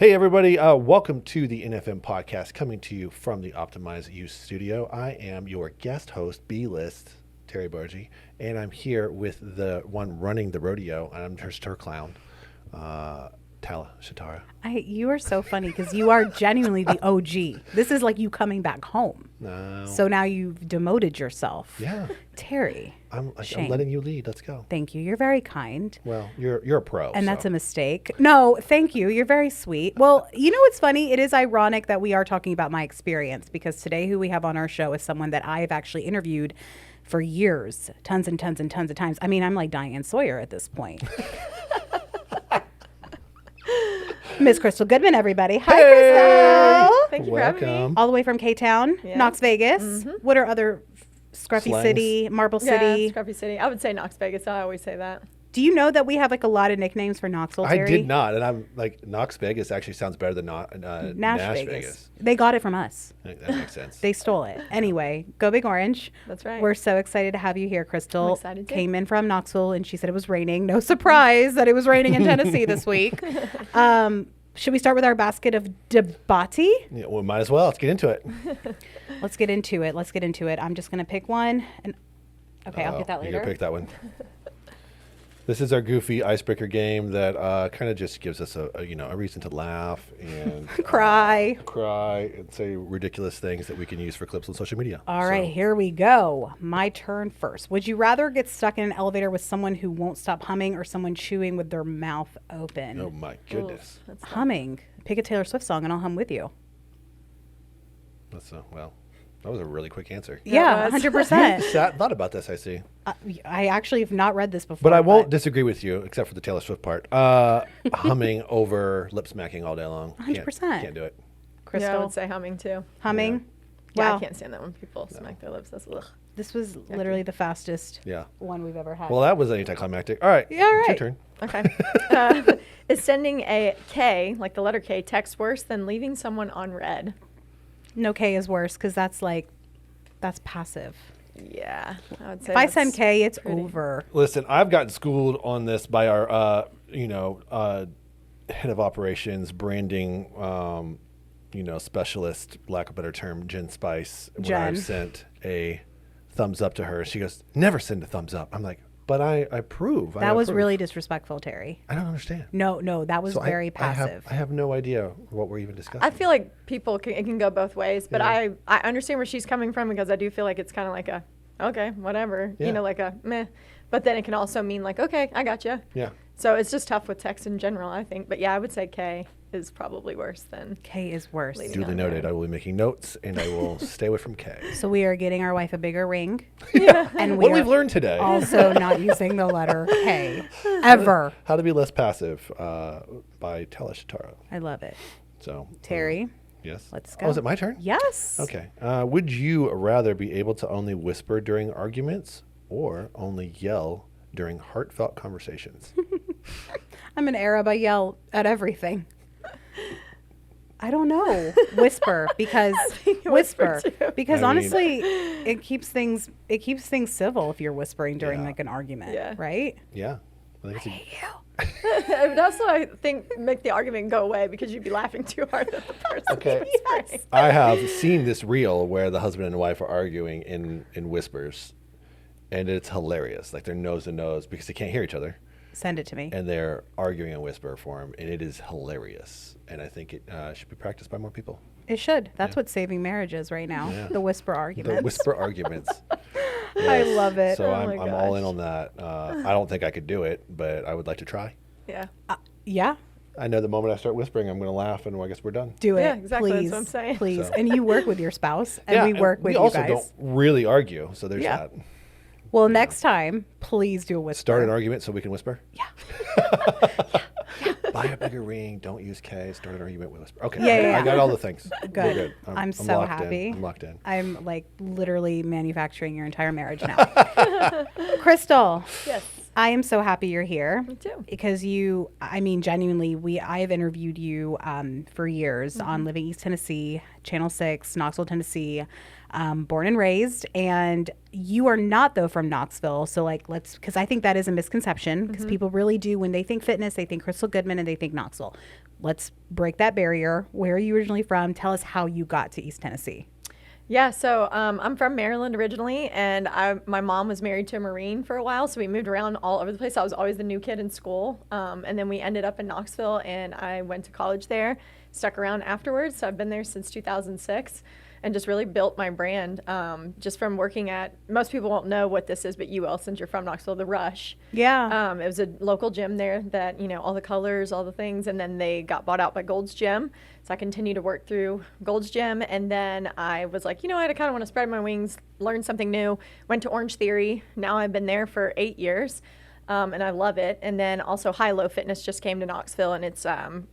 Hey, everybody. Welcome to the NFM Podcast, coming to you from the Optimize You studio. I am your guest host, B-List, Terry Barga, and I'm here with the one running the rodeo. I'm her stir clown, Tala, Shatara. You are so funny because you are genuinely the OG. This is like you coming back home. No. So now you've demoted yourself. Yeah. Terry. I'm letting you lead. Let's go. Thank you. You're very kind. Well, you're a pro. And that's a mistake. No, thank you. You're very sweet. Well, you know what's funny? It is ironic that we are talking about my experience because today who we have on our show is someone that I've actually interviewed for years, tons and tons and tons of times. I mean, I'm like Diane Sawyer at this point. Miss Krystal Goodman, everybody. Hi, Krystal. Thank you for having me. All the way from K-Town, Knox Vegas. Mm-hmm. What are other Scruffy Slangs. City, Marble City? Yeah, Scruffy City. I would say Knox Vegas. I always say that. Do you know that we have like a lot of nicknames for Knoxville, Terry? I did not, and I'm like, Knox Vegas actually sounds better than Nash Vegas. They got it from us. I think that makes sense. They stole it. Anyway, go Big Orange. That's right. We're so excited to have you here, Krystal. I'm excited too. Came in from Knoxville, and she said it was raining. No surprise that it was raining in Tennessee this week. Should we start with our basket of debati? Yeah, well, might as well. Let's get into it. Let's get into it. I'm just going to pick one. And okay, I'll get that You later. gotta pick that one. This is our goofy icebreaker game that kind of just gives us a reason to laugh and Cry. and say ridiculous things that we can use for clips on social media. All right, here we go. My turn first. Would you rather get stuck in an elevator with someone who won't stop humming or someone chewing with their mouth open? Oh my goodness. Oof, that's tough. Humming. Pick a Taylor Swift song and I'll hum with you. That was a really quick answer. Yeah, it was. 100%. Thought about this, I see. I actually have not read this before. But I won't disagree with you, except for the Taylor Swift part. Humming over lip smacking all day long. 100%. Can't do it. Krystal. Yeah, I would say humming too. Humming. Yeah, Wow. I can't stand that when people smack their lips. That's ugh. This was literally the fastest Yeah. one we've ever had. Well, that was anticlimactic. All right. Yeah, all It's your right. turn. Okay. Is sending a K, like the letter K, text worse than leaving someone on red? No K is worse because that's passive. Yeah, I would say. If I send K, it's pretty. over. Listen, I've gotten schooled on this by our, head of operations, branding, specialist, lack of a better term, Jen Spice. When Jen. I've sent a thumbs up to her, she goes, "Never send a thumbs up." I'm like, "But I approve." That was really disrespectful, Terry. I don't understand. No, that was So very passive. I have no idea what we're even discussing. I feel like it can go both ways, but Yeah. I understand where she's coming from because I do feel like it's kind of like a, okay, whatever, Yeah. like a meh. But then it can also mean like, okay, I got you. Yeah. So it's just tough with text in general, I think. But yeah, I would say K is probably worse than. K is worse. Leading Duly on noted. red. I will be making notes, and I will stay away from K. So we are getting our wife a bigger ring. Yeah. And What we we've are learned today. also not using the letter K ever. How to be less passive by Tala, Shatara. I love it. So Terry, yes. let's go. Oh, is it my turn? Yes. Okay. Would you rather be able to only whisper during arguments or only yell during heartfelt conversations? I'm an Arab. I yell at everything. I don't know. Whisper because whisper too. because I mean- honestly, it keeps things civil if you're whispering during Yeah. like an argument, Yeah. right? Yeah. I think it's It would also, I think, make the argument go away because you'd be laughing too hard at the person. Okay. Yes. I have seen this reel where the husband and wife are arguing in whispers, and it's hilarious. Like they're nose to nose because they can't hear each other, Send it to me. and they're arguing in whisper form, and it is hilarious. And I think it should be practiced by more people. It should. That's what's saving marriages right now. Yeah. The whisper The arguments. whisper arguments. I love it. So Oh I'm my all in gosh. on that. I don't think I could do it, but I would like to try. Yeah. Yeah. I know the moment I start whispering, I'm going to laugh, and I guess we're done. Do it. Yeah, exactly. Please. That's what I'm saying. Please. So- And you work with your spouse, and we work with we you also guys. don't really argue, so there's Yeah. that. Well, next time, please do a whisper. Start an argument so we can whisper. Yeah. Buy a bigger ring. Don't use K. Start an argument with whisper. Okay. Yeah. I got all the things. We're Good. I'm so locked in. happy. I'm locked in. I'm like literally manufacturing your entire marriage now. Krystal, Yes. I am so happy you're here. Me too. Because genuinely, I have interviewed you for years on Living East Tennessee, Channel 6, Knoxville, Tennessee, born and raised. And you are not, though, from Knoxville. So, because I think that is a misconception because people really do, when they think fitness, they think Krystal Goodman and they think Knoxville. let's break that barrier. Where are you originally from? Tell us how you got to East Tennessee. Yeah, so I'm from Maryland originally, and my mom was married to a Marine for a while, so we moved around all over the place. I was always the new kid in school, and then we ended up in Knoxville, and I went to college there, stuck around afterwards, so I've been there since 2006, and just really built my brand just from working at, most people won't know what this is, but you will since you're from Knoxville, the Rush. Yeah. It was a local gym there that, all the colors, all the things, and then they got bought out by Gold's Gym. So I continued to work through Gold's Gym, and then I was like, you know what, I kind of want to spread my wings, learn something new. Went to Orange Theory. Now I've been there for 8 years, and I love it. And then also High Low Fitness just came to Knoxville, and it's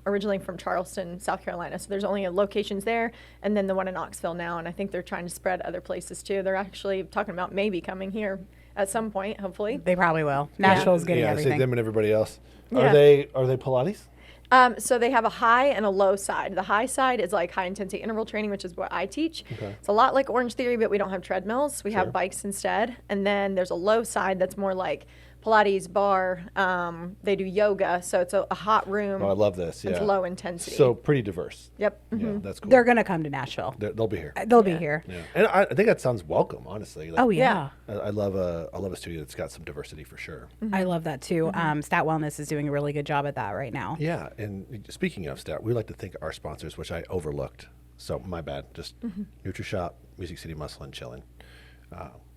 originally from Charleston, South Carolina. So there's only locations there, and then the one in Knoxville now, and I think they're trying to spread other places too. They're actually talking about maybe coming here at some point, hopefully. They probably will. Nashville's getting everything. Yeah, them and everybody else. Yeah. Are they Pilates? So they have a high and a low side. The high side is like high intensity interval training, which is what I teach. Okay. It's a lot like Orange Theory, but we don't have treadmills. We have bikes instead. And then there's a low side that's more like Pilates, bar. They do yoga. So it's a hot room. Oh, I love this. Yeah. It's low intensity. So pretty diverse. Yep. Yeah, that's cool. They're going to come to Nashville. They'll be here. They'll be here. Yeah. And I think that sounds welcome, honestly. Like, Oh, yeah. I love a studio that's got some diversity for sure. I love that too. Stat Wellness is doing a really good job at that right now. Yeah, and speaking of Stat, we like to thank our sponsors, which I overlooked. So my bad. Just Nutrishop, Music City Muscle, and Chillin'.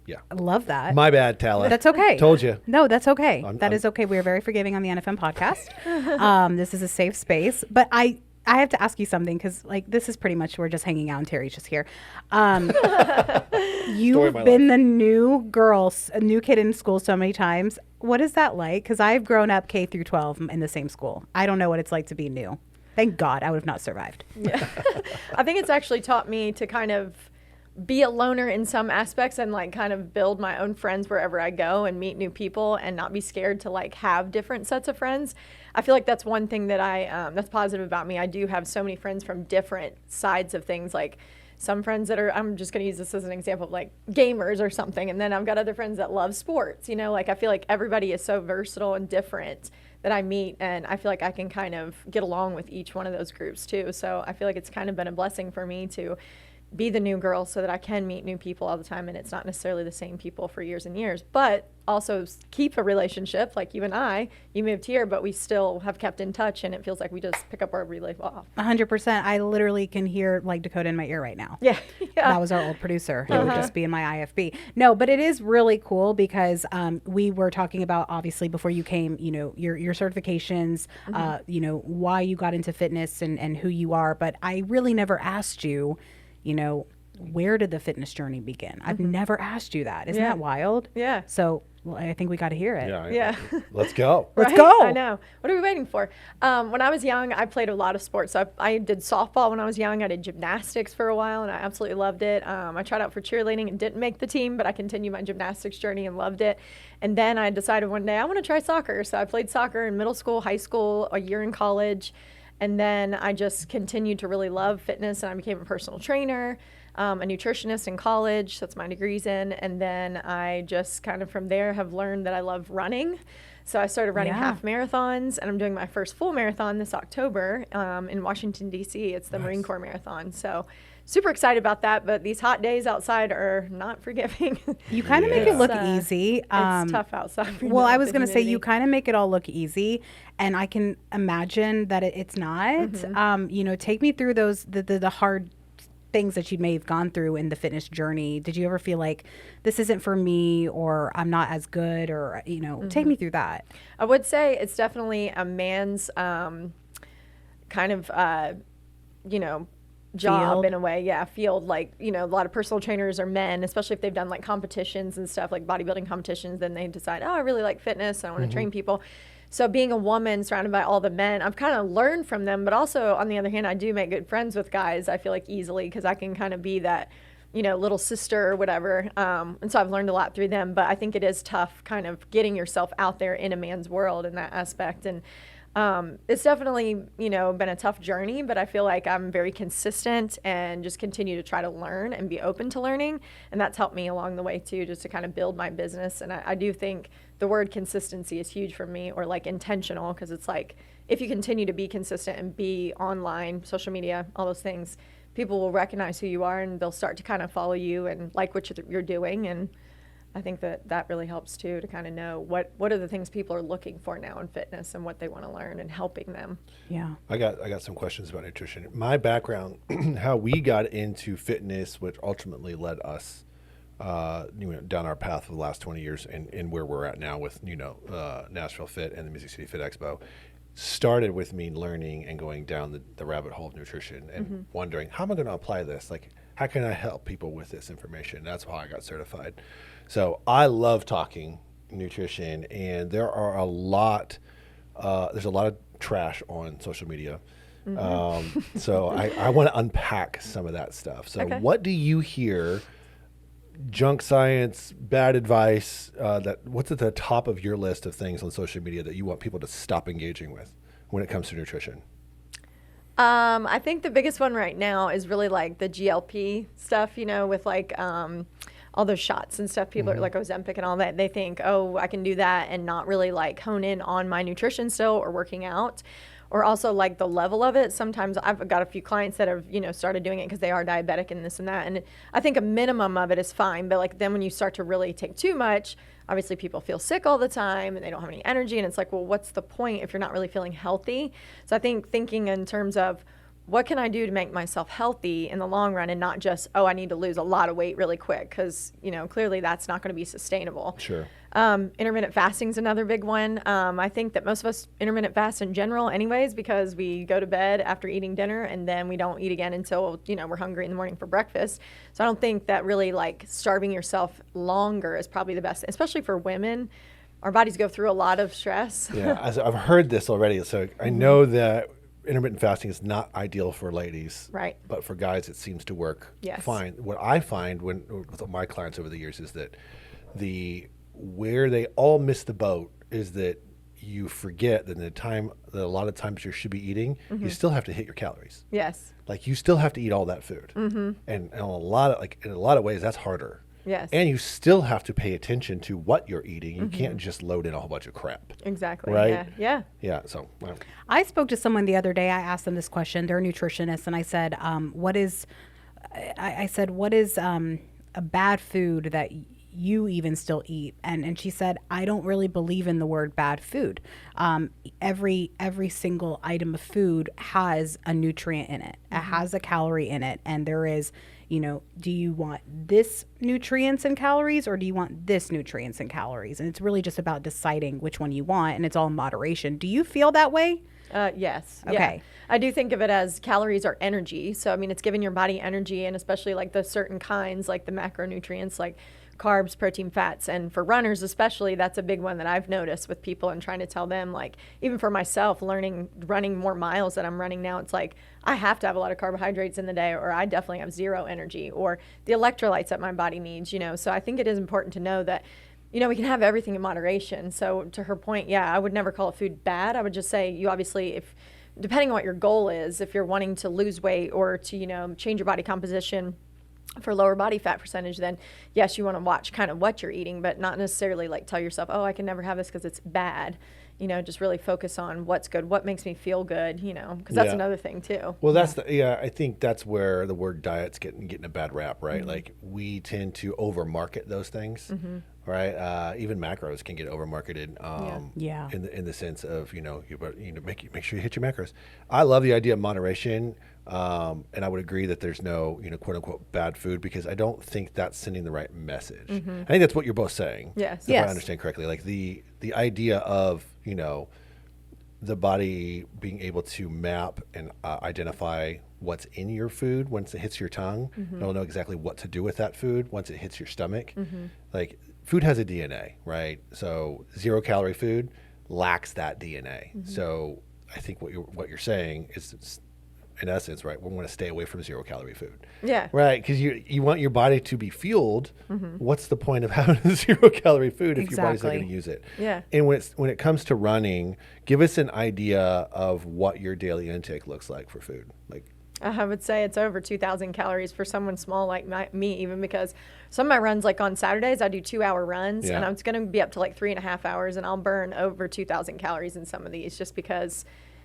Yeah. I love that. My bad, Tala. That's okay. Told you. No, that's okay. That I'm- is okay. We are very forgiving on the NFM podcast. This is a safe space. But I have to ask you something because, like, this is pretty much we're just hanging out and Terry's just here. You've my been the new girl, a new kid in school so many times. What is that like? Because I've grown up K through 12 in the same school. I don't know what it's like to be new. Thank God I would have not survived. Yeah. I think it's actually taught me to kind of be a loner in some aspects and like kind of build my own friends wherever I go and meet new people and not be scared to like have different sets of friends. I feel like that's one thing that that's positive about me. I do have so many friends from different sides of things, like some friends that are, I'm just going to use this as an example of like gamers or something. And then I've got other friends that love sports, like I feel like everybody is so versatile and different that I meet. And I feel like I can kind of get along with each one of those groups too. So I feel like it's kind of been a blessing for me to be the new girl so that I can meet new people all the time, and it's not necessarily the same people for years and years, but also keep a relationship like you and I. You moved here, but we still have kept in touch, and it feels like we just pick up where we leave off. 100%. I literally can hear like Dakota in my ear right now. Yeah. That was our old producer who would just be in my IFB. No, but it is really cool because we were talking about, obviously, before you came, your certifications, why you got into fitness and who you are. But I really never asked you, where did the fitness journey begin? I've never asked you that. Isn't that wild? Yeah. So I think we got to hear it. Yeah. Let's go. Let's Right? go. I know. What are we waiting for? When I was young, I played a lot of sports. So I did softball when I was young. I did gymnastics for a while, and I absolutely loved it. I tried out for cheerleading and didn't make the team, but I continued my gymnastics journey and loved it. And then I decided one day I want to try soccer. So I played soccer in middle school, high school, a year in college. And then I just continued to really love fitness, and I became a personal trainer, a nutritionist in college. That's my degrees in. And then I just kind of from there have learned that I love running. So I started running half marathons, and I'm doing my first full marathon this October in Washington, D.C. It's the Marine Corps Marathon. So super excited about that, but these hot days outside are not forgiving. You kind of make it look easy. It's tough outside. Well, I was going to say you kind of make it all look easy, and I can imagine that it's not. Take me through those the hard things that you may have gone through in the fitness journey. Did you ever feel like this isn't for me, or I'm not as good, or take me through that? I would say it's definitely a man's kind of job Field. in a way. Field. Like, a lot of personal trainers are men, especially if they've done like competitions and stuff, like bodybuilding competitions. Then they decide, I really like fitness, I want to train people. So being a woman surrounded by all the men, I've kind of learned from them, but also on the other hand, I do make good friends with guys, I feel like, easily, because I can kind of be that, little sister or whatever. And so I've learned a lot through them, but I think it is tough kind of getting yourself out there in a man's world in that aspect. And It's definitely, been a tough journey, but I feel like I'm very consistent and just continue to try to learn and be open to learning. And that's helped me along the way too, just to kind of build my business. And I do think the word consistency is huge for me, or like intentional, because it's like, if you continue to be consistent and be online, social media, all those things, people will recognize who you are and they'll start to kind of follow you and like what you're doing. And I think that really helps too, to kind of know what are the things people are looking for now in fitness and what they want to learn, and helping them. Yeah. I got some questions about nutrition. My background, how we got into fitness, which ultimately led us down our path for the last 20 years and where we're at now with, Nashville Fit and the Music City Fit Expo, started with me learning and going down the rabbit hole of nutrition and wondering, how am I going to apply this? Like, how can I help people with this information? That's how I got certified. So I love talking nutrition, and there's a lot of trash on social media. So I want to unpack some of that stuff. So What do you hear, junk science, bad advice, what's at the top of your list of things on social media that you want people to stop engaging with when it comes to nutrition? I think the biggest one right now is really like the GLP stuff, with like all those shots and stuff. People are like Ozempic and all that. They think, oh, I can do that and not really like hone in on my nutrition still or working out. Or also like the level of it. Sometimes I've got a few clients that have, started doing it because they are diabetic and this and that. And I think a minimum of it is fine. But like then when you start to really take too much, obviously people feel sick all the time and they don't have any energy. And it's like, well, what's the point if you're not really feeling healthy? So I think thinking in terms of, what can I do to make myself healthy in the long run, and not just, oh, I need to lose a lot of weight really quick, because, clearly that's not going to be sustainable. Sure. Intermittent fasting is another big one. I think that most of us intermittent fast in general anyways, because we go to bed after eating dinner and then we don't eat again until, we're hungry in the morning for breakfast. So I don't think that really like starving yourself longer is probably the best, especially for women. Our bodies go through a lot of stress. Yeah, I've heard this already. So I know that intermittent fasting is not ideal for ladies, right? But for guys, it seems to work fine. What I find with my clients over the years is that where they all miss the boat is that you forget that a lot of times you should be eating, you still have to hit your calories. Yes. Like you still have to eat all that food, and in a lot of ways that's harder. Yes. And you still have to pay attention to what you're eating. You can't just load in a whole bunch of crap. Exactly. Right? Yeah. Yeah. So I spoke to someone the other day. I asked them this question. They're a nutritionist, and I said, what is a bad food that you even still eat? And she said, I don't really believe in the word bad food. Every single item of food has a nutrient in it. It has a calorie in it, and there is, do you want this nutrients and calories, or do you want this nutrients and calories? And it's really just about deciding which one you want, and it's all in moderation. Do you feel that way? Yes. Okay. Yeah. I do think of it as calories are energy. So, I mean, it's giving your body energy, and especially like the certain kinds, like the macronutrients, like carbs, protein, fats. And for runners especially, that's a big one that I've noticed with people, and trying to tell them, like, even for myself, running more miles that I'm running now, it's like I have to have a lot of carbohydrates in the day, or I definitely have zero energy, or the electrolytes that my body needs, So I think it is important to know that, we can have everything in moderation. So to her point, I would never call a food bad. I would just say you obviously, if depending on what your goal is, if you're wanting to lose weight or to, change your body composition for lower body fat percentage, then yes, you want to watch kind of what you're eating, but not necessarily like tell yourself, oh, I can never have this because it's bad. Just really focus on what's good, what makes me feel good, because that's another thing too. Well, I think that's where the word diet's getting a bad rap, right? Like we tend to over market those things, right? Even macros can get over marketed, in the sense of, make sure you hit your macros. I love the idea of moderation. And I would agree that there's no, quote unquote bad food, because I don't think that's sending the right message. I think that's what you're both saying. Yes. If I understand correctly, like the idea of, the body being able to map and identify what's in your food once it hits your tongue. It'll know exactly what to do with that food once it hits your stomach. Like food has a DNA, right? So 0 calorie food lacks that DNA. So I think what you're saying is in essence, right, we want to stay away from 0-calorie food. Yeah. Right, because you want your body to be fueled. What's the point of having a 0-calorie food if your body's not going to use it? Yeah. And when it comes to running, give us an idea of what your daily intake looks like for food. Like, I would say it's over 2,000 calories for someone small like me, even because some of my runs, like on Saturdays, I do 2-hour runs, and it's going to be up to like 3.5 hours, and I'll burn over 2,000 calories in some of these just because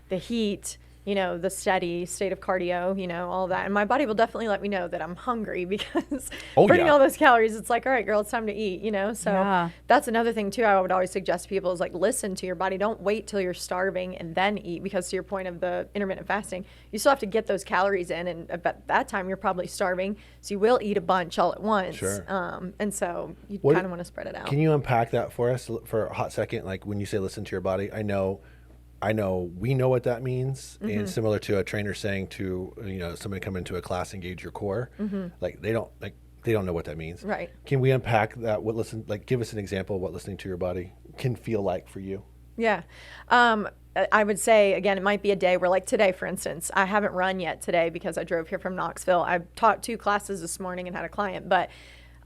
the heat, the steady state of cardio, all that. And my body will definitely let me know that I'm hungry because burning all those calories, it's like, all right, girl, it's time to eat, So that's another thing too I would always suggest to people is like, listen to your body. Don't wait till you're starving and then eat, because to your point of the intermittent fasting, you still have to get those calories in. And at that time, you're probably starving. So you will eat a bunch all at once. Sure. And so you kind of want to spread it out. Can you unpack that for us for a hot second? Like when you say listen to your body, I know we know what that means, and similar to a trainer saying to somebody come into a class, engage your core, like they don't know what that means. Right. Can we unpack that? Give us an example of what listening to your body can feel like for you. Yeah. I would say, again, it might be a day where, like today, for instance, I haven't run yet today because I drove here from Knoxville. I taught 2 classes this morning and had a client, but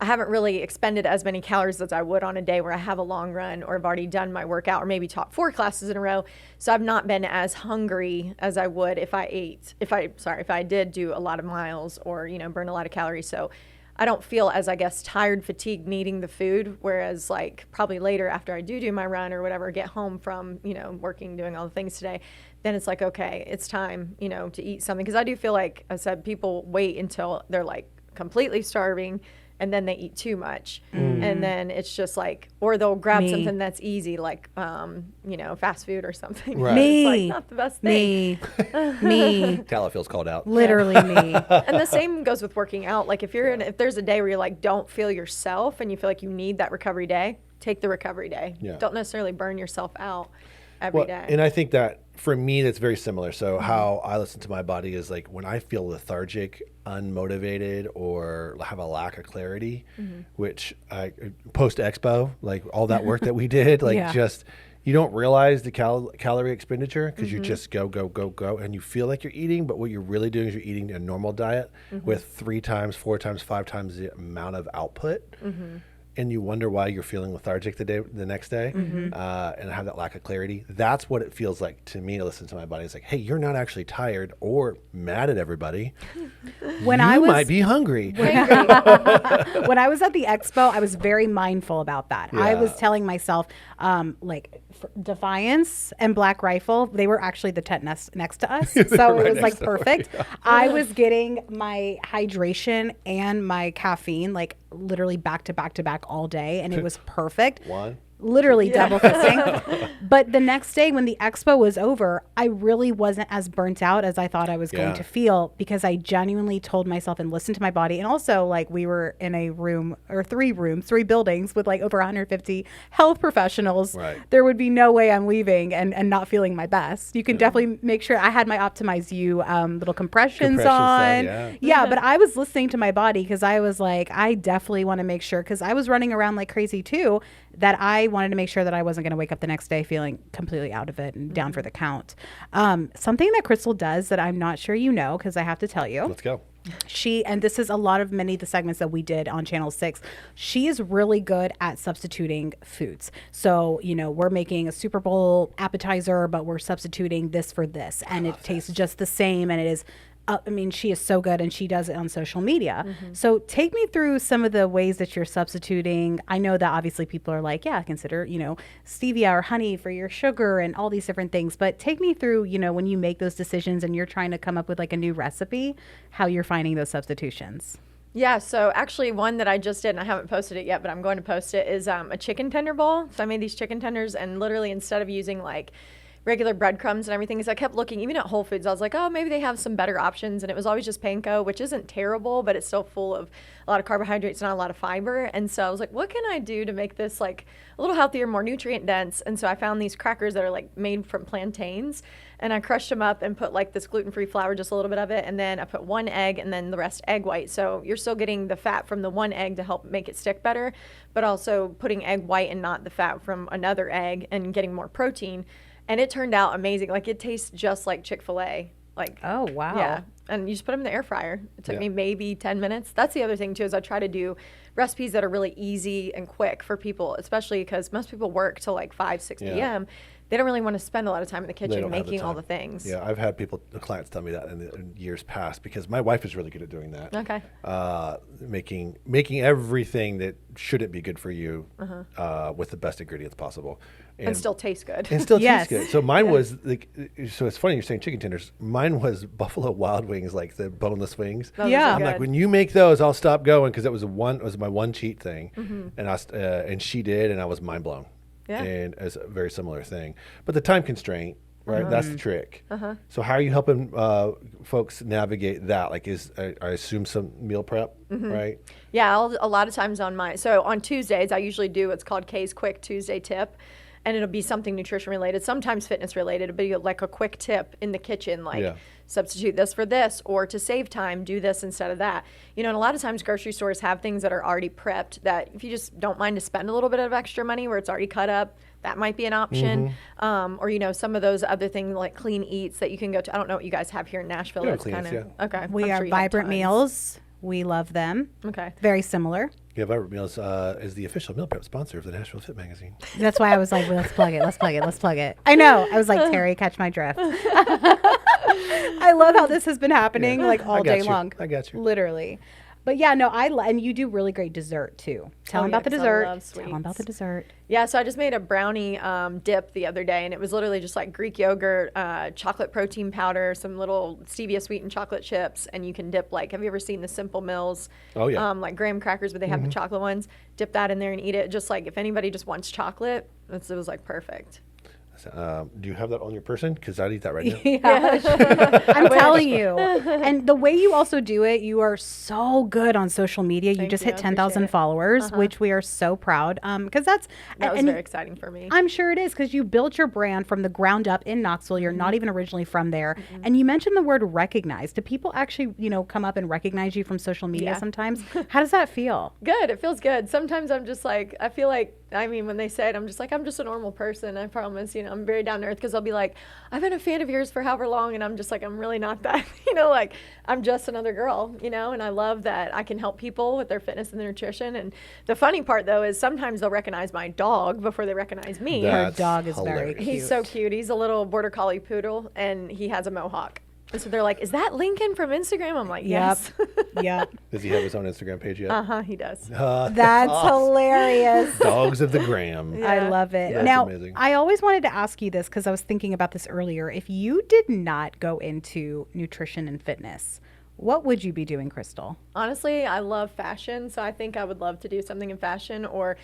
I haven't really expended as many calories as I would on a day where I have a long run or have already done my workout or maybe taught 4 classes in a row. So I've not been as hungry as I would if I did do a lot of miles or, burn a lot of calories. So I don't feel as, I guess, tired, fatigued, needing the food. Whereas like probably later after I do my run or whatever, get home from, working, doing all the things today, then it's like, okay, it's time, to eat something. Because I do feel like I said, people wait until they're like completely starving and then they eat too much. And then it's just like, or they'll grab something that's easy, like, fast food or something. Right. Me. It's like not the best thing. Me. Tala feels called out. Literally me. And the same goes with working out. Like if if there's a day where you're like, don't feel yourself and you feel like you need that recovery day, take the recovery day. Yeah. Don't necessarily burn yourself out every day. And I think that for me, that's very similar. So how I listen to my body is like when I feel lethargic, unmotivated, or have a lack of clarity, which I post expo, like all that work that we did, like just, you don't realize the calorie expenditure because you just go, and you feel like you're eating, but what you're really doing is you're eating a normal diet with 3 times, 4 times, 5 times the amount of output. And you wonder why you're feeling lethargic the next day, and have that lack of clarity. That's what it feels like to me to listen to my body. It's like, hey, you're not actually tired or mad at everybody. You might be hungry. When I was at the expo, I was very mindful about that. Yeah. I was telling myself, Defiance and Black Rifle, they were actually the tent next to us. So it was like perfect. Yeah. I was getting my hydration and my caffeine like literally back to back all day, and it was perfect. Literally double fisting. But the next day when the expo was over, I really wasn't as burnt out as I thought I was going to feel, because I genuinely told myself and listened to my body. And also, like, we were in a room or 3 buildings with like over 150 health professionals. Right. There would be no way I'm leaving and not feeling my best. You can definitely make sure I had my Optimize You little compressions on. Stuff, but I was listening to my body because I was like, I definitely want to make sure, because I was running around like crazy too, that I wanted to make sure that I wasn't going to wake up the next day feeling completely out of it and down for the count. Something that Krystal does that I'm not sure you know, because I have to tell you. Let's go. And this is many of the segments that we did on Channel 6, she is really good at substituting foods. So, we're making a Super Bowl appetizer, but we're substituting this for this, and it tastes just the same, and it is she is so good, and she does it on social media. So take me through some of the ways that you're substituting. I know that obviously people are like, consider, stevia or honey for your sugar and all these different things. But take me through, when you make those decisions and you're trying to come up with like a new recipe, how you're finding those substitutions. Yeah, so actually one that I just did, and I haven't posted it yet, but I'm going to post it, is a chicken tender bowl. So I made these chicken tenders, and literally instead of using like regular breadcrumbs and everything, is I kept looking, even at Whole Foods, I was like, oh, maybe they have some better options. And it was always just panko, which isn't terrible, but it's still full of a lot of carbohydrates, not a lot of fiber. And so I was like, what can I do to make this like a little healthier, more nutrient dense? And so I found these crackers that are like made from plantains, and I crushed them up and put like this gluten-free flour, just a little bit of it. And then I put 1 egg and then the rest egg white. So you're still getting the fat from the 1 egg to help make it stick better, but also putting egg white and not the fat from another egg and getting more protein. And it turned out amazing. Like, it tastes just like Chick-fil-A. Like, oh, wow. Yeah. and you just put them in the air fryer. It took Yeah. me maybe 10 minutes. That's the other thing too, is I try to do recipes that are really easy and quick for people, especially because most people work till like 5, 6 Yeah. p.m. They don't really want to spend a lot of time in the They kitchen don't have making all time. the things. Yeah, I've had clients tell me that in years past, because my wife is really good at doing that. Okay. Making everything that shouldn't be good for you with the best ingredients possible. And still taste good. And still Yes. tastes good. So mine was like, so it's funny you're saying chicken tenders. Mine was Buffalo Wild Wings, like the boneless wings. Those are Yeah. so I'm like, good. when you make those, I'll stop going, because it was my one cheat thing, and she did, and I was mind blown. Yeah. And it's a very similar thing, but the time constraint, right? That's the trick. So how are you helping folks navigate that? Like, I assume some meal prep, right? Yeah, a lot of times on Tuesdays, I usually do what's called Kay's Quick Tuesday Tip. And it'll be something nutrition related, sometimes fitness related. It'll be like a quick tip in the kitchen, like substitute this for this, or to save time, do this instead of that. And a lot of times grocery stores have things that are already prepped that if you just don't mind to spend a little bit of extra money where it's already cut up, that might be an option. Or, some of those other things like Clean Eats that you can go to. I don't know what you guys have here in Nashville. We have It's Clean kind Eats, of, okay. We I'm are sure you have Vibrant tons. Meals. We love them. Okay. Very similar. Yeah, Vibrant Meals is the official meal prep sponsor of the Nashville Fit Magazine. That's why I was like, well, let's plug it. Let's plug it. Let's plug it. I know. I was like, Terry, catch my drift. I love how this has been happening like all day long. I got you. Literally. But yeah, no, and you do really great dessert too. Tell them yeah, about the 'cause I dessert. love Tell them about the sweets. dessert. Yeah, so I just made a brownie dip the other day, and it was literally just like Greek yogurt, chocolate protein powder, some little stevia sweetened chocolate chips, and you can dip like, have you ever seen the Simple Mills? Oh, yeah. Like graham crackers, but they have the chocolate ones. Dip that in there and eat it. Just like if anybody just wants chocolate, it was like perfect. Do you have that on your person? Because I'd eat that right now. Yeah. I'm telling you. And the way you also do it, you are so good on social media. You Thank just you, hit I 10,000 appreciate it. followers, which we are so proud. Because That was and very exciting for me. I'm sure it is, because you built your brand from the ground up in Knoxville. You're not even originally from there. And you mentioned the word recognize. Do people actually, come up and recognize you from social media Yeah. sometimes? How does that feel? Good. It feels good. Sometimes I'm just like, I feel like, when they say it, I'm just like, I'm just a normal person. I promise, I'm very down to earth, because they'll be like, I've been a fan of yours for however long. And I'm just like, I'm really not that, like I'm just another girl, and I love that I can help people with their fitness and their nutrition. And the funny part though, is sometimes they'll recognize my dog before they recognize me. That's Her dog is very hilarious. cute. He's so cute. He's a little border collie poodle, and he has a mohawk. And so they're like, is that Lincoln from Instagram? I'm like, yes. Yep. Does he have his own Instagram page yet? He does. That's hilarious. Dogs of the Gram. Yeah. I love it. That's Now, amazing. I always wanted to ask you this, because I was thinking about this earlier. If you did not go into nutrition and fitness, what would you be doing, Krystal? Honestly, I love fashion, so I think I would love to do something in fashion, or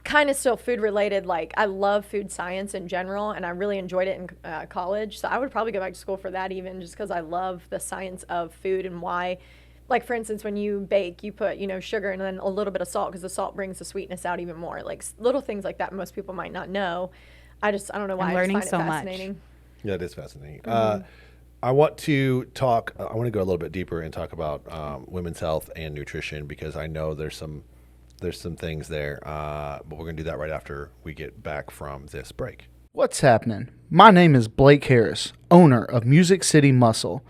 kind of still food related. Like, I love food science in general, and I really enjoyed it in college. So I would probably go back to school for that, even just because I love the science of food and why. Like, for instance, when you bake, you put, sugar and then a little bit of salt, because the salt brings the sweetness out even more. Like, little things like that most people might not know. I don't know why. I'm I learning just find so it much. fascinating. Yeah, it is fascinating. I want to talk. I want to go a little bit deeper and talk about women's health and nutrition, because I know there's some things there. But we're going to do that right after we get back from this break. What's happening? My name is Blake Harris, owner of Music City Muscle.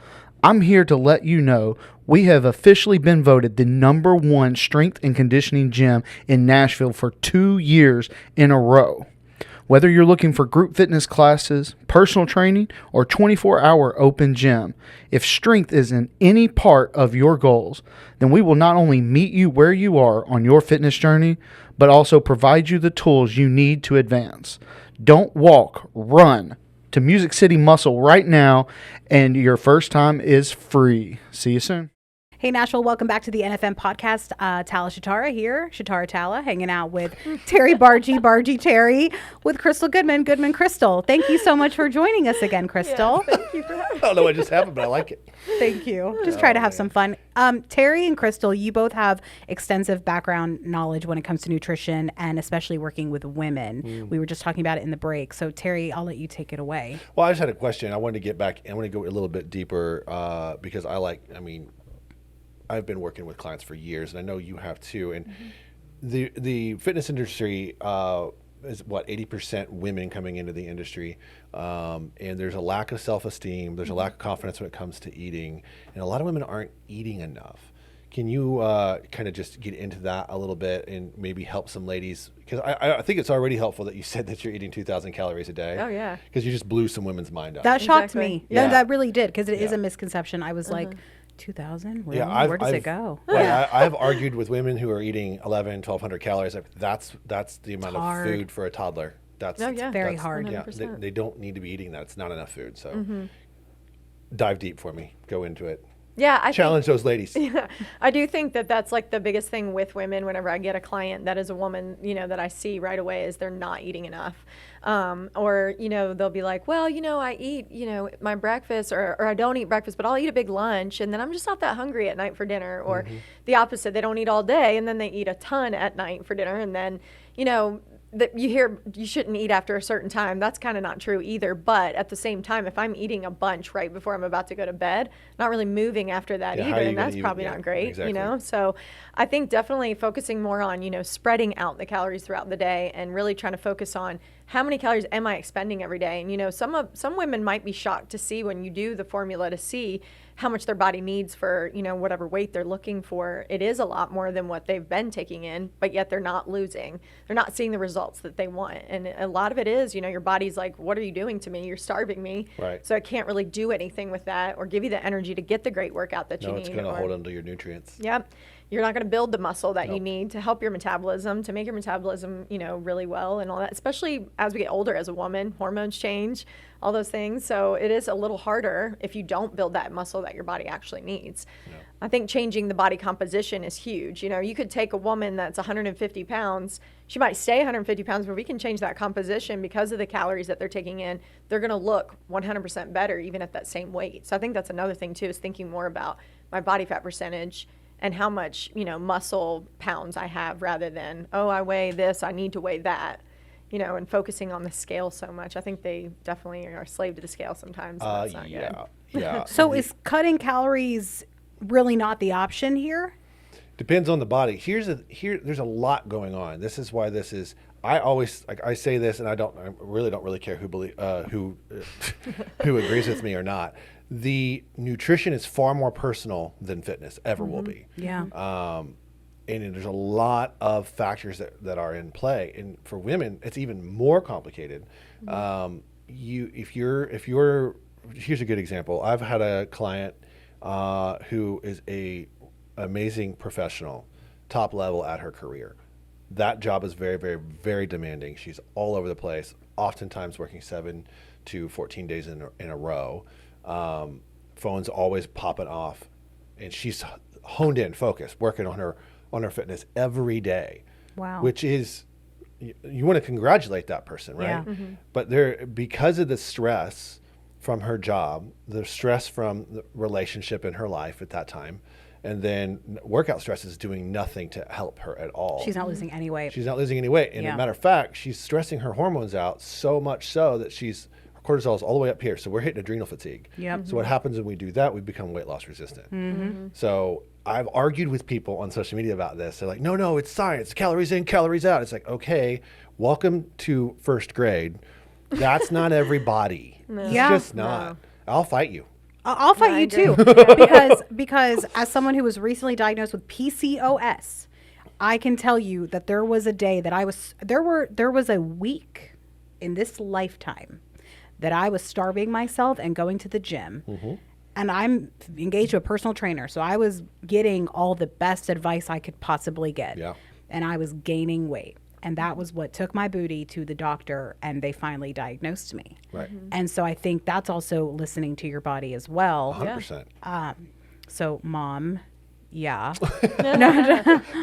I'm here to let you know we have officially been voted the #1 strength and conditioning gym in Nashville for 2 years in a row. Whether you're looking for group fitness classes, personal training, or 24-hour open gym, if strength is in any part of your goals, then we will not only meet you where you are on your fitness journey, but also provide you the tools you need to advance. Don't walk, run to Music City Muscle right now, and your first time is free. See you soon. Hey, Nashville, welcome back to the NFM Podcast. Tala Shatara here, Shatara Tala, hanging out with Terry Bargy Terry, with Krystal Goodman, Krystal. Thank you so much for joining us again, Krystal. Thank you for having I don't know what just happened, but I like it. Thank you. Just try to have some fun. Terry and Krystal, you both have extensive background knowledge when it comes to nutrition, and especially working with women. We were just talking about it in the break. So, Terry, I'll let you take it away. Well, I just had a question. I wanted to get back. I want to go a little bit deeper because I've been working with clients for years, and I know you have too. And the fitness industry is what 80% women coming into the industry, and there's a lack of self-esteem. There's a lack of confidence when it comes to eating, and a lot of women aren't eating enough. Can you kind of just get into that a little bit and maybe help some ladies? Because I think it's already helpful that you said that you're eating 2,000 calories a day. Oh, yeah. Because you just blew some women's mind up. That shocked Exactly. me. Yeah. That really did, because it is Yeah. a misconception. I was like, 2,000? Really? Yeah, Where does it go? Like, I've argued with women who are eating 1,200 calories. Like, that's the amount of hard. food for a toddler. That's Oh, yeah. Very that's- hard. Yeah, 100%. they don't need to be eating that. It's not enough food. So dive deep for me. Go into it. Yeah, I Challenge those ladies. think, I do think that that's like the biggest thing with women. Whenever I get a client that is a woman, that I see right away is they're not eating enough. Or, they'll be like, well, I eat, my breakfast or I don't eat breakfast, but I'll eat a big lunch. And then I'm just not that hungry at night for dinner. Or the opposite, they don't eat all day and then they eat a ton at night for dinner. And then, that you hear you shouldn't eat after a certain time. That's kind of not true either. But at the same time, if I'm eating a bunch right before I'm about to go to bed, not really moving after that Yeah, how either, are you and gonna that's even- probably yeah, not great, exactly. So I think definitely focusing more on, spreading out the calories throughout the day and really trying to focus on how many calories am I expending every day. And, some women might be shocked to see when you do the formula to see how much their body needs for, whatever weight they're looking for. It is a lot more than what they've been taking in, but yet they're not losing. They're not seeing the results that they want. And a lot of it is, your body's like, what are you doing to me? You're starving me. Right. So I can't really do anything with that or give you the energy to get the great workout that you No, need. it's going to or- hold on to your nutrients. Yep. You're not going to build the muscle that you Nope. need to help your metabolism, to make your metabolism, really well and all that, especially as we get older as a woman, hormones change, all those things. So it is a little harder if you don't build that muscle that your body actually needs. I think changing the body composition is huge. You could take a woman that's 150 pounds, she might stay 150 pounds, but we can change that composition because of the calories that they're taking in. They're going to look 100% better even at that same weight. So I think that's another thing too, is thinking more about my body fat percentage and how much, muscle pounds I have rather than, oh, I weigh this, I need to weigh that, and focusing on the scale so much. I think they definitely are a slave to the scale sometimes. And that's not Yeah. good. Yeah. So is cutting calories really not the option here? Depends on the body. There's a lot going on. This is why this is. I always I say this, and I really don't care who who agrees with me or not. The nutrition is far more personal than fitness ever will be. Yeah. And there's a lot of factors that are in play. And for women, it's even more complicated. Here's a good example. I've had a client who is a amazing professional, top level at her career. That job is very, very, very demanding. She's all over the place, oftentimes working 7 to 14 days in a row. Phone's always popping off, and she's honed in, focused, working on her fitness every day. Wow. Which is, you want to congratulate that person, right? Yeah. But because of the stress from her job, the stress from the relationship in her life at that time, and then workout stress is doing nothing to help her at all. She's not losing any weight. She's not losing any weight. And Yeah. as a matter of fact, she's stressing her hormones out so much so that her cortisol is all the way up here. So we're hitting adrenal fatigue. Yep. So what happens when we do that? We become weight loss resistant. So I've argued with people on social media about this. They're like, no, it's science. Calories in, calories out. It's like, okay, welcome to first grade. That's not everybody. It's Yeah. just not. I'll fight you. I'll fight I you agree. too, because as someone who was recently diagnosed with PCOS, I can tell you that there was a day that there was a week in this lifetime that I was starving myself and going to the gym. And I'm engaged with a personal trainer, so I was getting all the best advice I could possibly get. Yeah. And I was gaining weight. And that was what took my booty to the doctor, and they finally diagnosed me. Right. And so I think that's also listening to your body as well. 100%. So, Mom, yeah.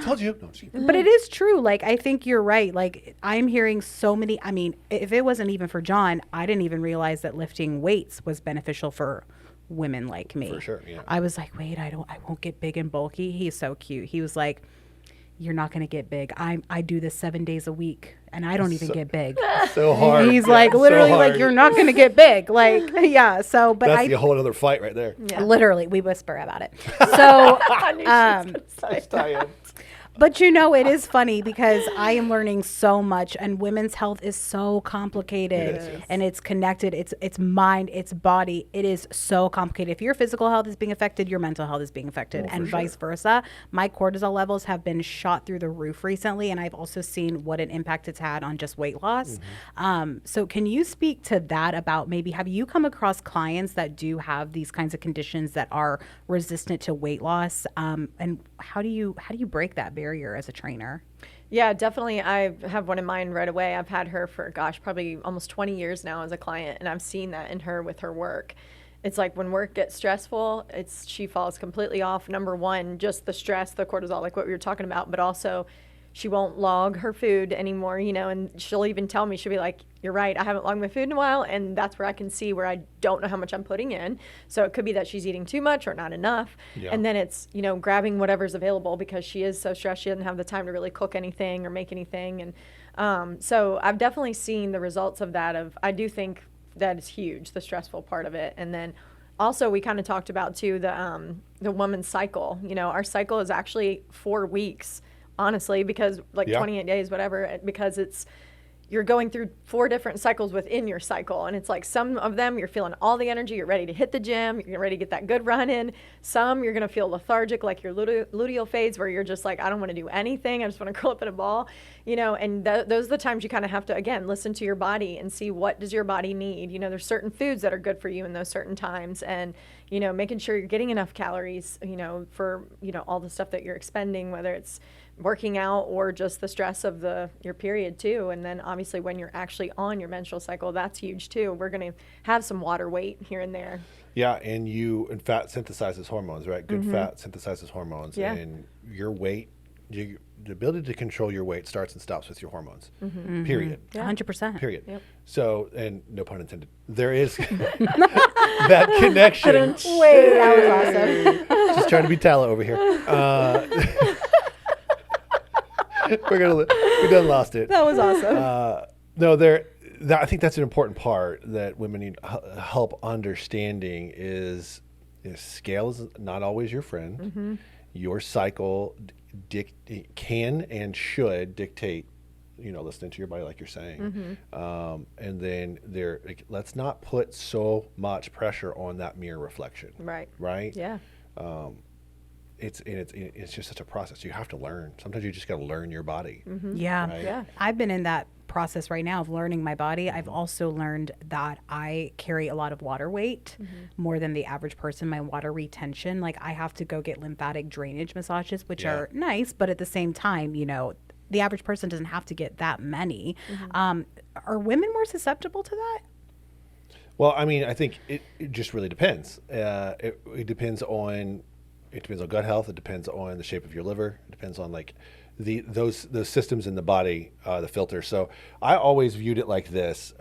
Told you. No, she- But it is true. Like, I think you're right. Like, I'm hearing so many. I mean, if it wasn't even for John, I didn't even realize that lifting weights was beneficial for women like me. For sure, yeah. I was like, wait, I won't get big and bulky. He's so cute. He was like, you're not going to get big. I do this 7 days a week, and I don't even get big. So hard. He's Yeah, like, so literally, like, hard. you're not going to get big. Like, yeah. So, but That's a whole other fight right there. Yeah. literally, we whisper about it. So, I knew she was gonna say Nice tie-in. But it is funny because I am learning so much, and women's health is so complicated, and it's connected. It's mind, it's body. It is so complicated. If your physical health is being affected, your mental health is being affected, and vice versa. My cortisol levels have been shot through the roof recently, and I've also seen what an impact it's had on just weight loss. So can you speak to that about maybe have you come across clients that do have these kinds of conditions that are resistant to weight loss, and how do you break that barrier as a trainer? Yeah, definitely. I have one in mind right away. I've had her for, probably almost 20 years now as a client, and I've seen that in her with her work. It's like when work gets stressful, she falls completely off. Number one, just the stress, the cortisol, like what we were talking about, but also she won't log her food anymore, and she'll even tell me, she'll be like, you're right, I haven't logged my food in a while, and that's where I can see where I don't know how much I'm putting in. So it could be that she's eating too much or not enough. Yeah. And then it's, grabbing whatever's available because she is so stressed, she doesn't have the time to really cook anything or make anything. And so I've definitely seen the results of that. I do think that is huge, the stressful part of it. And then also we kind of talked about too, the woman's cycle. Our cycle is actually 4 weeks. Honestly, because 28 days, whatever, because you're going through 4 different cycles within your cycle. And it's like some of them, you're feeling all the energy, you're ready to hit the gym, you're ready to get that good run in. Some you're going to feel lethargic, like your luteal phase, where you're just like, I don't want to do anything. I just want to curl up in a ball, and those are the times you kind of have to, again, listen to your body and see what does your body need. There's certain foods that are good for you in those certain times. And, making sure you're getting enough calories, for, all the stuff that you're expending, whether it's working out or just the stress of your period too. And then obviously when you're actually on your menstrual cycle, that's huge too. We're going to have some water weight here and there. Yeah. And fat synthesizes hormones, right? Good fat synthesizes hormones. Yeah. And your weight, the ability to control your weight starts and stops with your hormones, period. Yeah. 100%. Period. Yep. So, and no pun intended, there is that connection. Wait, that was awesome. Just trying to be Tala over here. We done lost it. That was awesome. No, I think that's an important part that women need help understanding is scale is not always your friend. Your cycle can and should dictate, listening to your body, like you're saying. And then let's not put so much pressure on that mirror reflection. Right. Yeah. It's just such a process. You have to learn. Sometimes you just got to learn your body. Yeah. Right? Yeah. I've been in that process right now of learning my body. I've also learned that I carry a lot of water weight, more than the average person. My water retention, like I have to go get lymphatic drainage massages, which are nice, but at the same time, the average person doesn't have to get that many. Are women more susceptible to that? Well, I mean, I think it just really depends. It depends on gut health. It depends on the shape of your liver. It depends on those systems in the body, the filter. So I always viewed it like this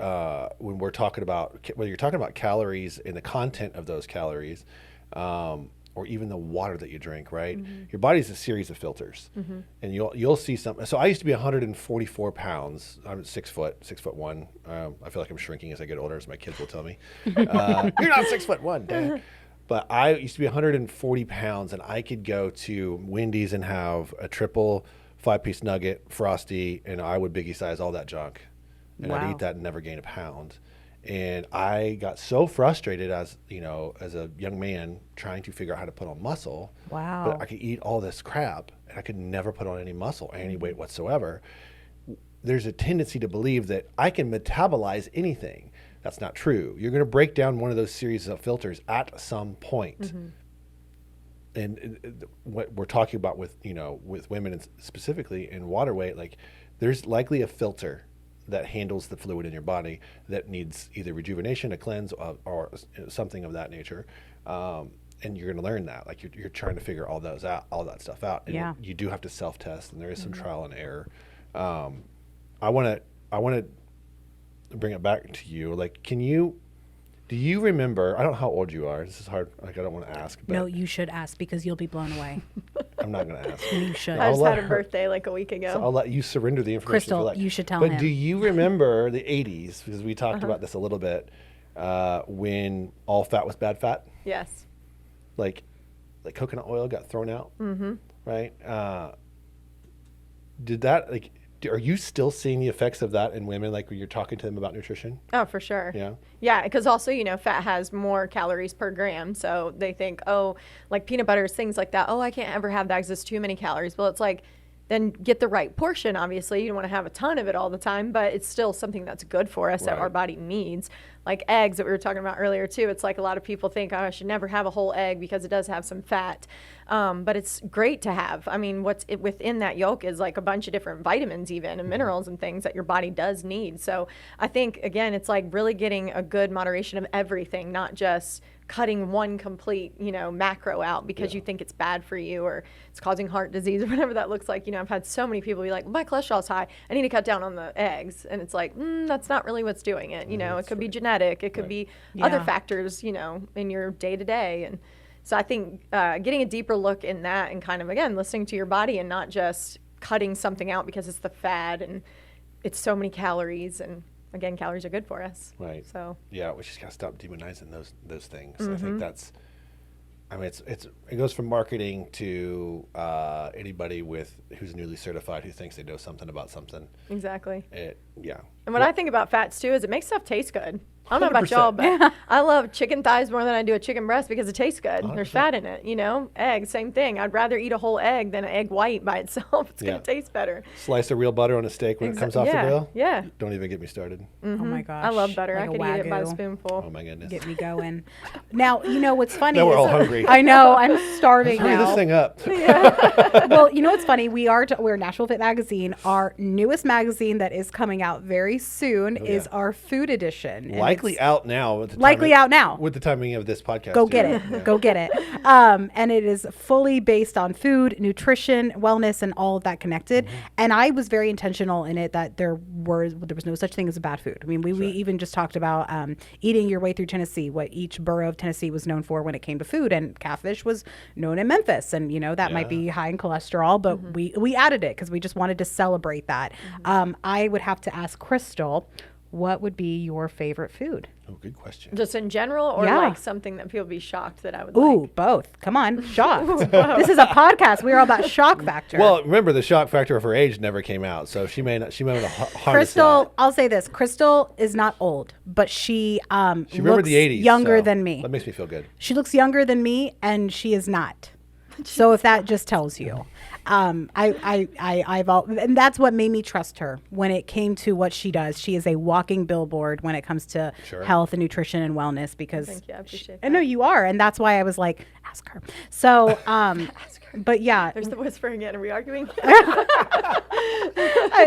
when we're talking about, whether you're talking about calories and the content of those calories, or even the water that you drink, right? Your body's a series of filters, and you'll see some. So I used to be 144 pounds. I'm 6 foot, 6'1". I feel like I'm shrinking as I get older, as my kids will tell me. You're not 6'1", Dad. But I used to be 140 pounds, and I could go to Wendy's and have a triple 5-piece nugget, Frosty, and I would biggie size all that junk. And I'd eat that and never gain a pound. And I got so frustrated as a young man trying to figure out how to put on muscle. Wow. But I could eat all this crap, and I could never put on any muscle or any weight whatsoever. There's a tendency to believe that I can metabolize anything. That's not true. You're going to break down one of those series of filters at some point. And what we're talking about with women and specifically in water weight, like there's likely a filter that handles the fluid in your body that needs either rejuvenation, a cleanse, or something of that nature. And you're going to learn that. Like you're trying to figure all that stuff out. And you do have to self-test, and there is some trial and error. I want to bring it back to you. Like, do you remember, I don't know how old you are. This is hard. Like, I don't want to ask. But no, you should ask because you'll be blown away. I'm not going to ask. You should. I just had a birthday like a week ago. So I'll let you surrender the information. Krystal, you should tell him. But do you remember the 80s? Because we talked about this a little bit, when all fat was bad fat? Yes. Like coconut oil got thrown out, right? did that are you still seeing the effects of that in women, like when you're talking to them about nutrition? Oh, for sure. Yeah. Yeah, because also, fat has more calories per gram. So they think, oh, like peanut butters, things like that. Oh, I can't ever have that because it's too many calories. Well, it's like, then get the right portion, obviously. You don't want to have a ton of it all the time, but it's still something that's good for us that our body needs. Like eggs that we were talking about earlier, too. It's like a lot of people think, oh, I should never have a whole egg because it does have some fat. But it's great to have. I mean, within that yolk is like a bunch of different vitamins even and minerals and things that your body does need. So I think, again, it's like really getting a good moderation of everything, not just cutting one complete, macro out because you think it's bad for you or it's causing heart disease or whatever that looks like. I've had so many people be like, my cholesterol's high. I need to cut down on the eggs. And it's like, that's not really what's doing it. It could be genetic. It could be other factors, in your day to day. And so I think getting a deeper look in that and kind of, again, listening to your body and not just cutting something out because it's the fad and it's so many calories. And again, calories are good for us. Right. So yeah, we just gotta stop demonizing those things. I think that's. I mean, it goes from marketing to anybody who's newly certified who thinks they know something about something. Exactly. And what I think about fats too is it makes stuff taste good. I don't know about y'all, but I love chicken thighs more than I do a chicken breast because it tastes good. 100%. There's fat in it, Eggs, same thing. I'd rather eat a whole egg than an egg white by itself. It's going to taste better. Slice of real butter on a steak when it comes off the grill. Yeah. Don't even get me started. Oh my gosh. I love butter. Like I could eat it by the spoonful. Oh my goodness. Get me going. Now, what's funny Now we're is all hungry. I know, I'm starving Hurry now. this thing up. Well, what's funny? We're Nashville Fit Magazine. Our newest magazine that is coming out very soon is our food edition. And Likely out now. out now. With the timing of this podcast. Go get it. Go get it. And it is fully based on food, nutrition, wellness, and all of that connected. And I was very intentional in it that there was no such thing as a bad food. I mean, we even just talked about eating your way through Tennessee, what each borough of Tennessee was known for when it came to food. And catfish was known in Memphis. And, that might be high in cholesterol, but we added it because we just wanted to celebrate that. I would have to ask Krystal, what would be your favorite food? Oh, good question. Just in general or like something that people would be shocked that I would Ooh, like? both. Come on. Shocked. This is a podcast. We're all about shock factor. Well, remember the shock factor of her age never came out, so she may want to harness Krystal, that. I'll say this. Krystal is not old, but she remembered looks the 80s, younger so than me. That makes me feel good. She looks younger than me, and she is not. So if that just tells you, and that's what made me trust her when it came to what she does. She is a walking billboard when it comes to health and nutrition and wellness because Thank you. I appreciate that. I know you are. And that's why I was like, ask her. So, but yeah. There's the whispering again. Are we arguing? I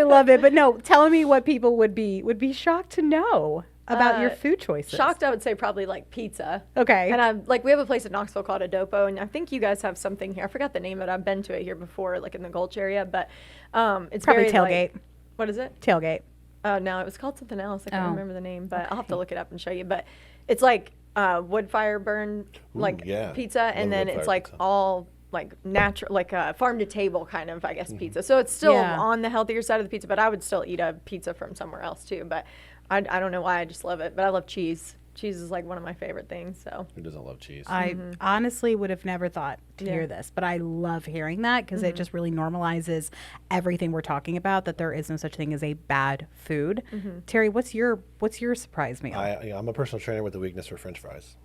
love it. But no, tell me what people would be shocked to know about your food choices. Shocked, I would say probably like pizza. Okay. And we have a place in Knoxville called Adopo, and I think you guys have something here. I forgot the name of it. I've been to it here before, like in the Gulch area, but it's probably very Tailgate. What is it? Tailgate. Oh, no, it was called something else. I can't remember the name, but I'll have to look it up and show you. But it's like wood fire burn, pizza, and then it's like pizza. All like natural, like farm to table kind of, I guess, pizza. So it's still on the healthier side of the pizza, but I would still eat a pizza from somewhere else too. But I don't know why, I just love it. But I love cheese. Cheese is like one of my favorite things. So who doesn't love cheese? I honestly would have never thought to hear this, but I love hearing that because it just really normalizes everything we're talking about, that there is no such thing as a bad food. Terry, what's your surprise meal? I'm a personal trainer with a weakness for French fries.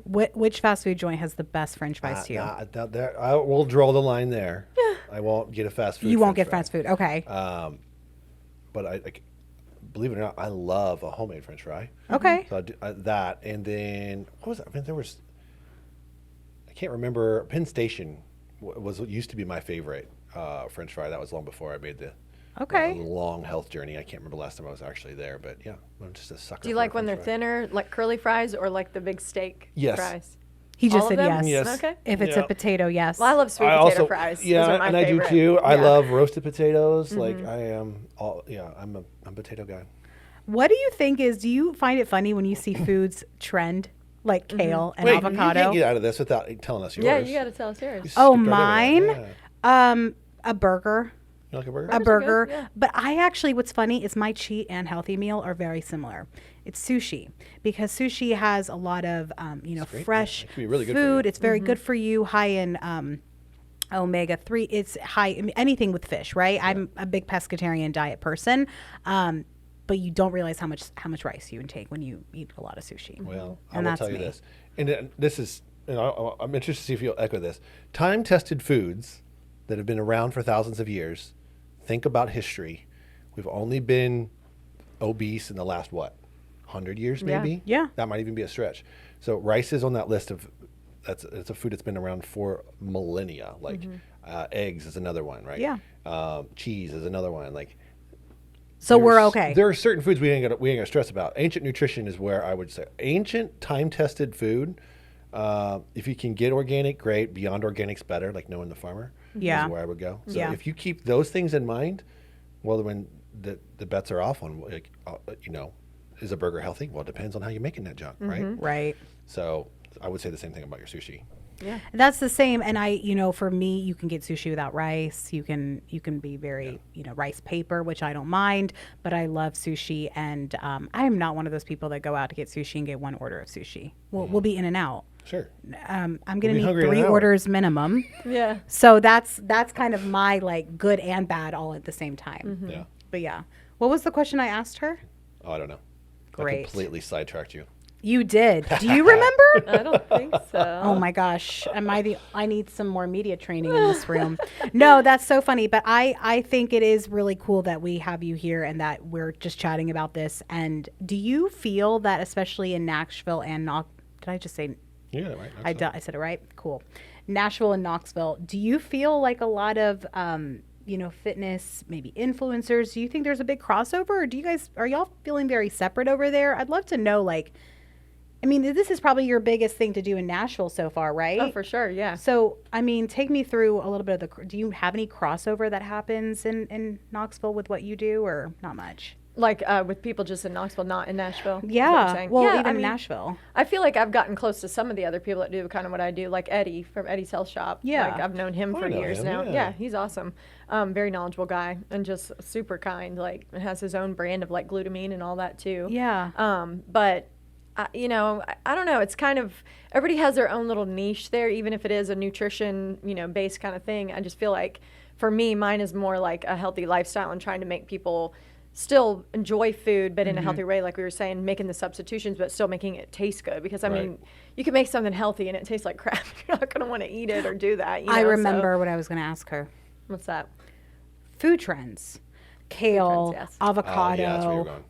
Which fast food joint has the best French fries to you? I will draw the line there. I won't get a fast food. You won't get fast food, okay? But I believe it or not, I love a homemade French fry. Okay. So I do that, and then what was that? I mean, I can't remember. Penn Station used to be my favorite French fry. That was long before I made the long health journey. I can't remember the last time I was actually there, but yeah, I'm just a sucker. Do you like when they're thinner, like curly fries, or like the big steak fries? He just All said of them? yes. Okay. If it's a potato, yes. Well, I love sweet potato fries. Yeah, Those are my and favorite. I do too. Yeah. I love roasted potatoes. Like I am I'm a potato guy. What do you think do you find it funny when you see foods trend like kale and avocado? You can't get out of this without telling us yours. Yeah, you got to tell us yours. Oh, Skipped right over mine? that. A burger. You like a burger? A burger. good, yeah. But what's funny is my cheat and healthy meal are very similar. It's sushi, because sushi has a lot of, fresh It can be really good for food. you. It's very good for you, high in omega-3. It's high, anything with fish, right? Yeah. I'm a big pescatarian diet person. But you don't realize how much rice you intake when you eat a lot of sushi. Well, I will tell you this. And this is, I'm interested to see if you'll echo this. Time-tested foods that have been around for thousands of years, think about history. We've only been obese in the last, 100 years maybe? Yeah. That might even be a stretch. So rice is on that list of, it's a food that's been around for millennia. Like eggs is another one, right? Yeah. Cheese is another one. Like, so we're okay. There are certain foods we ain't gonna stress about. Ancient nutrition is where I would say ancient time-tested food. If you can get organic, great. Beyond organic's better. Like knowing the farmer. Yeah. Is where I would go. So if you keep those things in mind, well, when the bets are off on, like, is a burger healthy? Well, it depends on how you're making that junk, right? Right. So I would say the same thing about your sushi. Yeah, that's the same. And for me, you can get sushi without rice. You can be very, rice paper, which I don't mind, but I love sushi. And I am not one of those people that go out to get sushi and get one order of sushi. We'll be in and out. Sure. I'm going to need 3 orders minimum. Yeah. So that's kind of my like good and bad all at the same time. Yeah. But yeah. What was the question I asked her? Oh, I don't know. Great. I completely sidetracked you. You did. Do you remember? I don't think so. Oh my gosh. I need some more media training in this room. No, that's so funny. But I think it is really cool that we have you here and that we're just chatting about this. And do you feel that, especially in Nashville and did I just say? Yeah, right. I said it right. Cool. Nashville and Knoxville. Do you feel like a lot of, fitness, maybe influencers, do you think there's a big crossover, or are y'all feeling very separate over there? I'd love to know, this is probably your biggest thing to do in Nashville so far, right? Oh, for sure, yeah. So, take me through a little bit of do you have any crossover that happens in Knoxville with what you do, or not much? Like with people just in Knoxville, not in Nashville? Yeah, even in Nashville. I feel like I've gotten close to some of the other people that do kind of what I do, like Eddie from Eddie's Health Shop. Yeah. Like I've known him for years now. Yeah, he's awesome. Very knowledgeable guy and just super kind. Like has his own brand of like glutamine and all that too. Yeah. But I don't know. It's kind of, everybody has their own little niche there, even if it is a nutrition, based kind of thing. I just feel like for me, mine is more like a healthy lifestyle and trying to make people still enjoy food, but in a healthy way, like we were saying, making the substitutions, but still making it taste good. Because, I mean, you can make something healthy and it tastes like crap. You're not going to want to eat it or do that. I remember what I was going to ask her. What's that? Food trends. Kale, food trends, yes. avocado. Yeah, that's where you're going.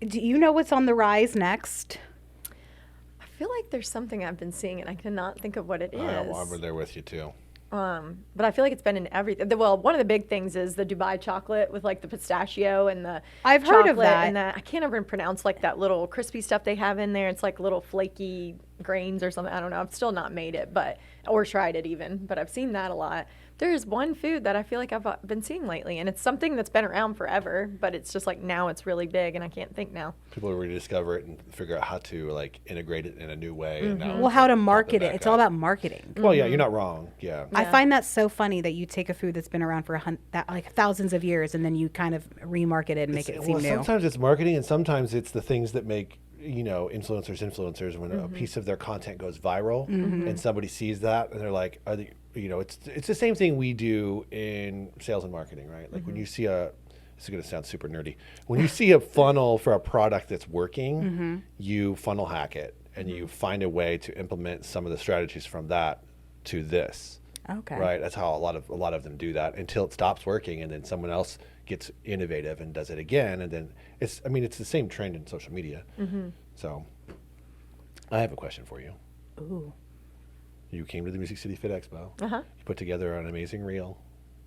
Do you know what's on the rise next? I feel like there's something I've been seeing and I cannot think of what it is. I'm there with you too. But I feel like it's been in everything. Well, one of the big things is the Dubai chocolate with like the pistachio and the I've heard of that. And I can't ever pronounce like that little crispy stuff they have in there. It's like little flaky grains or something. I don't know. I've still not made it, or tried it even, but I've seen that a lot. There's one food that I feel like I've been seeing lately, and it's something that's been around forever, but it's just like now it's really big, and I can't think now. People rediscover it and figure out how to like integrate it in a new way. And now well, how to market it. It's all about marketing. Well, yeah, you're not wrong. Yeah. I find that so funny that you take a food that's been around for like thousands of years, and then you kind of remarket it and make it seem new. Sometimes it's marketing, and sometimes it's the things that make influencers when a piece of their content goes viral and somebody sees that and they're like, it's the same thing we do in sales and marketing, right? Like when you see this is going to sound super nerdy. When you see a funnel for a product that's working, you funnel hack it and you find a way to implement some of the strategies from that to this. Okay. Right. That's how a lot of them do that until it stops working, and then someone else gets innovative and does it again, and then it's the same trend in social media. So, I have a question for you. Ooh. You came to the Music City Fit Expo. Uh-huh. You put together an amazing reel.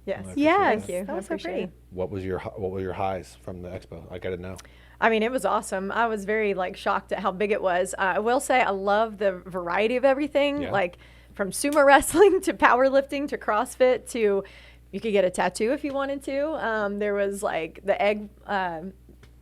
Yes. Yes. Thank you. That was so pretty. What were your highs from the expo? I got to know. I mean, it was awesome. I was very shocked at how big it was. I will say I love the variety of everything, like from sumo wrestling to powerlifting to CrossFit to you could get a tattoo if you wanted to. There was like the egg.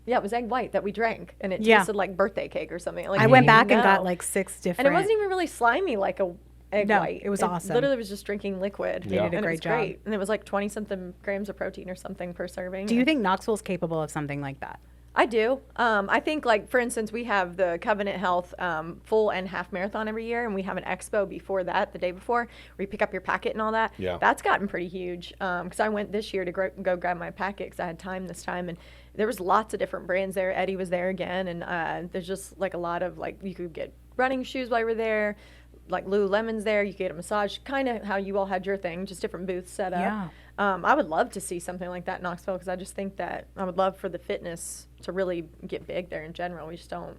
It was egg white that we drank, and it tasted like birthday cake or something. Like I went back and got like 6 different. And it wasn't even really slimy like a egg white. It was awesome. Literally was just drinking liquid. They did a great job. And it was like 20-something grams of protein or something per serving. Do you think Knoxville's capable of something like that? I do. I think, like, for instance, we have the Covenant Health full and half marathon every year, and we have an expo before that, the day before, where you pick up your packet and all that. Yeah. That's gotten pretty huge because I went this year to go grab my packet because I had time this time, and there was lots of different brands there. Eddie was there again, and there's just, like, a lot of, like, you could get running shoes while you were there. Like Lululemon's there, you could get a massage, kind of how you all had your thing, just different booths set up. Yeah. I would love to see something like that in Knoxville because I just think that I would love for the fitness to really get big there in general. We just don't.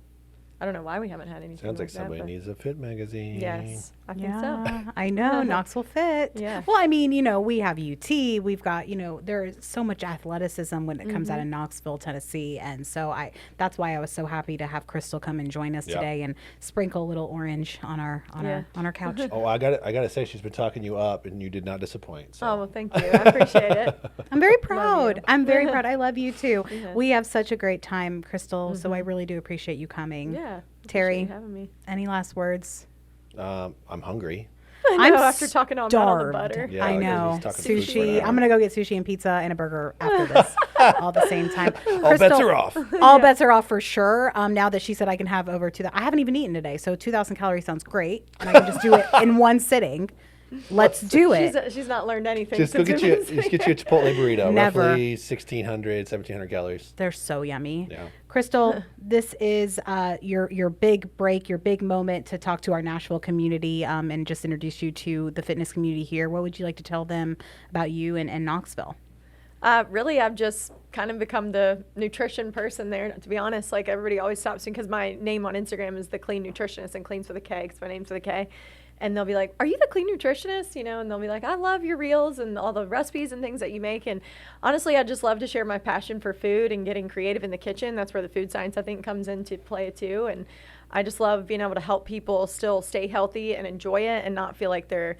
I don't know why we haven't had anything. Sounds like that, somebody but needs a fit magazine. Yes, I think so. Yeah, I know. Knoxville Fit. Yeah. Well, I mean, we have UT. We've got, there's so much athleticism when it comes out of Knoxville, Tennessee. And so that's why I was so happy to have Krystal come and join us today and sprinkle a little orange on our couch. Oh, I gotta say, she's been talking you up, and you did not disappoint. So. Oh, well, thank you. I appreciate it. I'm very proud. you. I'm very proud. I love you too. Yeah. We have such a great time, Krystal. So I really do appreciate you coming. Yeah. Terry, appreciate you having me. any last words? I'm hungry. I'm after talking all about all the butter. Yeah, I I know. guess he's talking food for an Sushi. hour. I'm going to go get sushi and pizza and a burger after this all at the same time. All bets are off. All bets are off for sure. Now that she said I can have over 2,000. I haven't even eaten today, so 2,000 calories sounds great. And I can just do it in one sitting. Let's do it. She's not learned anything. Just go since get we've you, been just get you a Chipotle burrito. Never. Roughly 1,600, 1,700 calories. They're so yummy. Yeah. Krystal, this is your big break, your big moment to talk to our Nashville community and just introduce you to the fitness community here. What would you like to tell them about you and Knoxville? Really, I've just kind of become the nutrition person there, to be honest. Like, everybody always stops me because my name on Instagram is the Clean Nutritionist, and Clean's with a K because my name's with a K. And they'll be like, "Are you the Clean Nutritionist?" And they'll be like, "I love your reels and all the recipes and things that you make." And honestly, I just love to share my passion for food and getting creative in the kitchen. That's where the food science, I think, comes into play too. And I just love being able to help people still stay healthy and enjoy it and not feel like they're,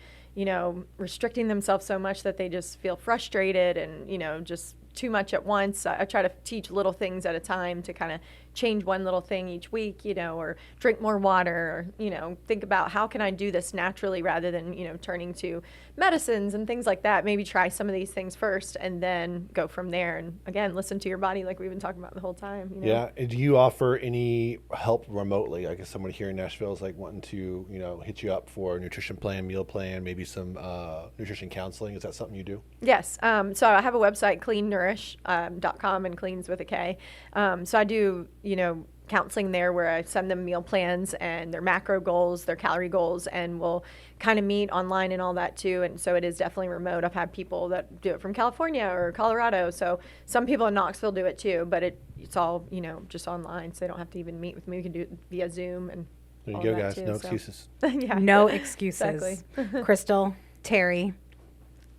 restricting themselves so much that they just feel frustrated and, just too much at once. I try to teach little things at a time to kind of change one little thing each week, or drink more water, or, think about how can I do this naturally rather than, turning to medicines and things like that. Maybe try some of these things first and then go from there. And again, listen to your body like we've been talking about the whole time. Yeah. And do you offer any help remotely? I guess somebody here in Nashville is like wanting to, hit you up for a nutrition plan, meal plan, maybe some nutrition counseling. Is that something you do? Yes. So I have a website, Kleanourish.com, and Clean's with a K. So I do, counseling there where I send them meal plans and their macro goals, their calorie goals, and we'll kind of meet online and all that too. And so it is definitely remote. I've had people that do it from California or Colorado. So some people in Knoxville do it too, but it's all, just online. So they don't have to even meet with me. We can do it via Zoom and There you all go, that guys. too, No so. excuses. Yeah. No excuses. Exactly. Krystal, Terry,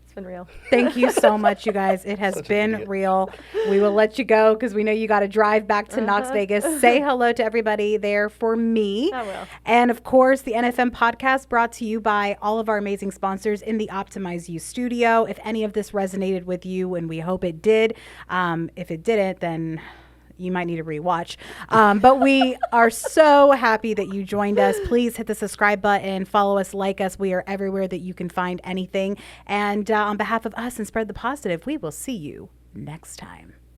It's been real. thank you so much, you guys. It has Such an been idiot. real. We will let you go because we know you got to drive back to Knox Vegas. Say hello to everybody there for me. I will. And of course, the NFM podcast brought to you by all of our amazing sponsors in the Optimize You studio. If any of this resonated with you, and we hope it did, if it didn't, then you might need to rewatch. But we are so happy that you joined us. Please hit the subscribe button, follow us, like us. We are everywhere that you can find anything. And on behalf of us and Spread the Positive, we will see you next time.